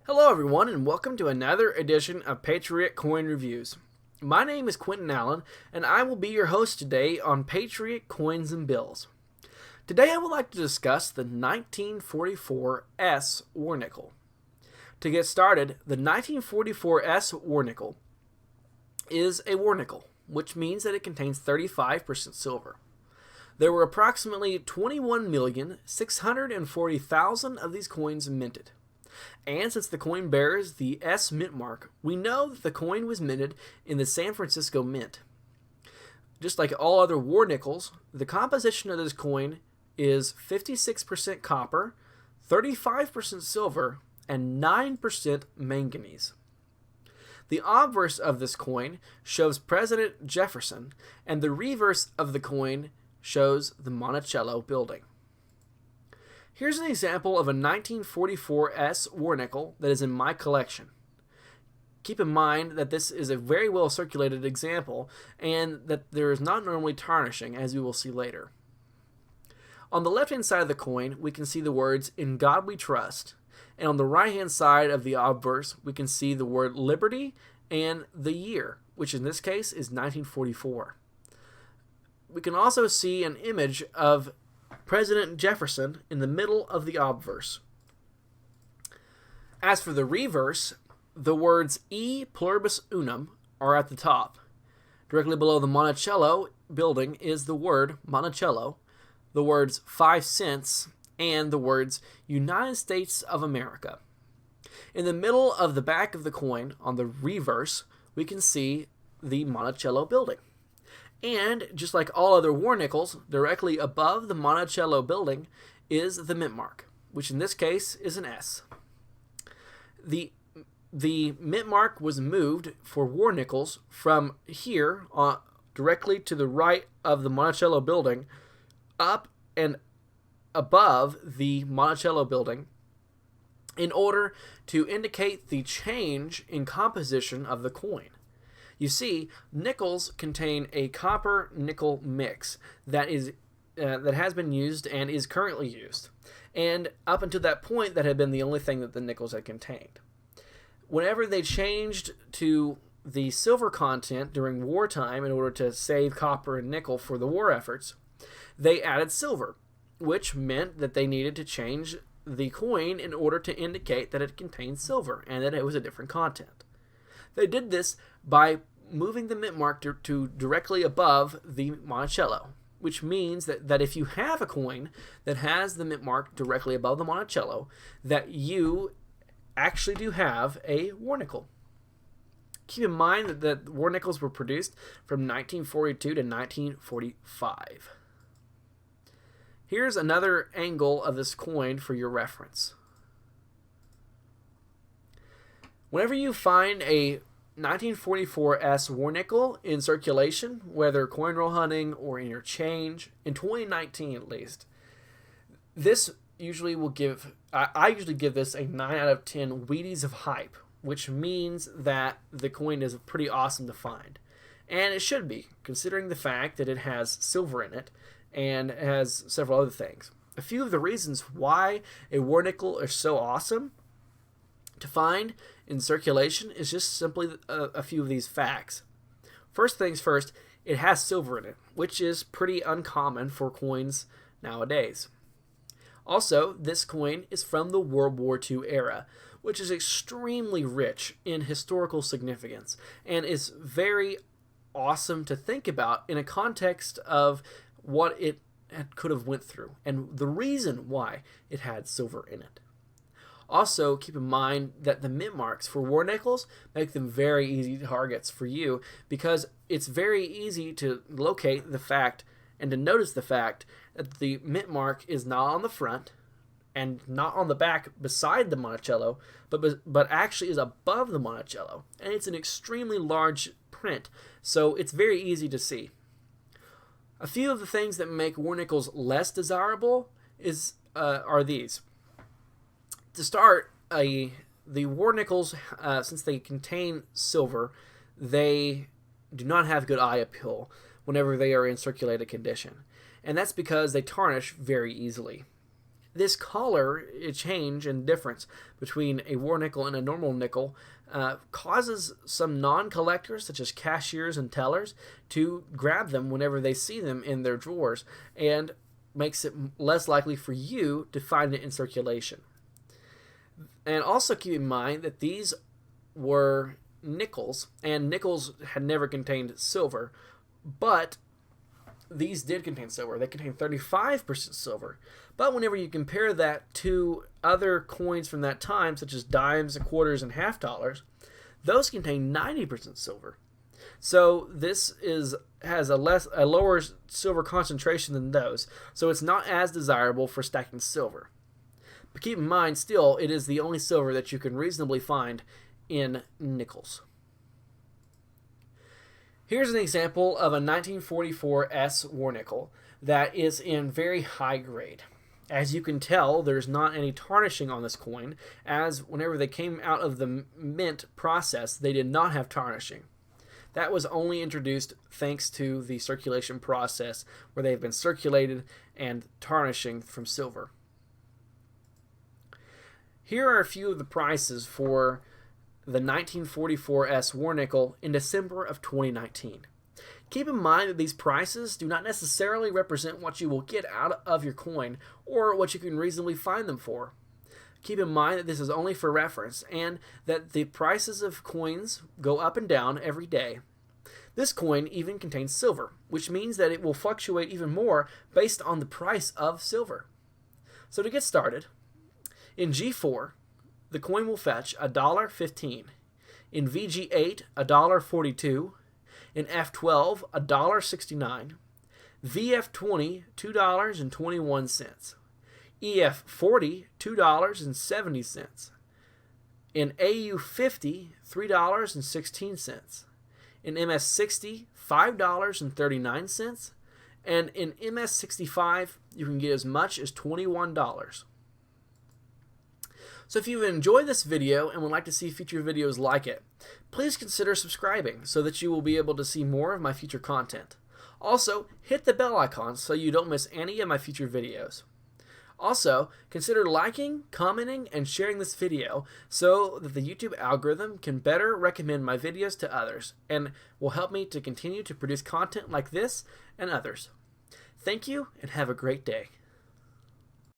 Hello everyone and welcome to another edition of Patriot Coin Reviews. My name is Quentin Allen and I will be your host today on Patriot Coins and Bills. Today I would like to discuss the 1944 S War Nickel. To get started, the 1944 S War Nickel is a war nickel, which means that it contains 35% silver. There were approximately 21,640,000 of these coins minted. And since the coin bears the S mint mark, we know that the coin was minted in the San Francisco Mint. Just like all other war nickels, the composition of this coin is 56% copper, 35% silver, and 9% manganese. The obverse of this coin shows President Jefferson, and the reverse of the coin shows the Monticello building. Here's an example of a 1944 S War Nickel that is in my collection. Keep in mind that this is a very well circulated example and that there is not normally tarnishing, as you will see later. On the left hand side of the coin we can see the words "In God We Trust," and on the right hand side of the obverse we can see the word "Liberty" and the year, which in this case is 1944. We can also see an image of President Jefferson in the middle of the obverse. As for the reverse, the words "E Pluribus Unum" are at the top. Directly below the Monticello building is the word Monticello, the words 5 cents, and the words United States of America. In the middle of the back of the coin, on the reverse, we can see the Monticello building. And just like all other war nickels, directly above the Monticello building is the mint mark, which in this case is an S. The mint mark was moved for war nickels from here directly to the right of the Monticello building, up and above the Monticello building, in order to indicate the change in composition of the coin. You see, nickels contain a copper-nickel mix that has been used and is currently used. And up until that point, that had been the only thing that the nickels had contained. Whenever they changed to the silver content during wartime in order to save copper and nickel for the war efforts, they added silver, which meant that they needed to change the coin in order to indicate that it contained silver and that it was a different content. They did this by moving the mint mark to directly above the Monticello, which means that if you have a coin that has the mint mark directly above the Monticello, that you actually do have a war nickel. Keep in mind that war nickels were produced from 1942 to 1945. Here's another angle of this coin for your reference. Whenever you find a 1944 S War Nickel in circulation, whether coin roll hunting or in your change, in 2019 at least, this usually will give, I usually give this a 9 out of 10 Wheaties of hype, which means that the coin is pretty awesome to find. And it should be, considering the fact that it has silver in it and has several other things. A few of the reasons why a War Nickel is so awesome to find in circulation is just simply a few of these facts. First things first, it has silver in it, which is pretty uncommon for coins nowadays. Also, this coin is from the World War II era, which is extremely rich in historical significance and is very awesome to think about in a context of what it could have went through and the reason why it had silver in it. Also, keep in mind that the mint marks for war nickels make them very easy targets for you because it's very easy to locate the fact and to notice the fact that the mint mark is not on the front and not on the back beside the Monticello, but actually is above the Monticello, and it's an extremely large print, so it's very easy to see. A few of the things that make war nickels less desirable are these. To start, the war nickels, since they contain silver, they do not have good eye appeal whenever they are in circulated condition. And that's because they tarnish very easily. This color change and difference between a war nickel and a normal nickel causes some non-collectors, such as cashiers and tellers, to grab them whenever they see them in their drawers, and makes it less likely for you to find it in circulation. And also keep in mind that these were nickels, and nickels had never contained silver, but these did contain silver. They contained 35% silver. But whenever you compare that to other coins from that time, such as dimes, quarters, and half dollars, those contain 90% silver. So this has a lower silver concentration than those, so it's not as desirable for stacking silver. But keep in mind, still, it is the only silver that you can reasonably find in nickels. Here's an example of a 1944 S War Nickel that is in very high grade. As you can tell, there's not any tarnishing on this coin, as whenever they came out of the mint process, they did not have tarnishing. That was only introduced thanks to the circulation process, where they've been circulated and tarnishing from silver. Here are a few of the prices for the 1944 S War Nickel in December of 2019. Keep in mind that these prices do not necessarily represent what you will get out of your coin or what you can reasonably find them for. Keep in mind that this is only for reference and that the prices of coins go up and down every day. This coin even contains silver, which means that it will fluctuate even more based on the price of silver. So to get started, in G4, the coin will fetch $1.15. In VG8, $1.42. In F12, $1.69. VF20, $2.21. EF40, $2.70. In AU50, $3.16. In MS60, $5.39. And in MS65, you can get as much as $21. So if you've enjoyed this video and would like to see future videos like it, please consider subscribing so that you will be able to see more of my future content. Also, hit the bell icon so you don't miss any of my future videos. Also, consider liking, commenting, and sharing this video so that the YouTube algorithm can better recommend my videos to others and will help me to continue to produce content like this and others. Thank you and have a great day.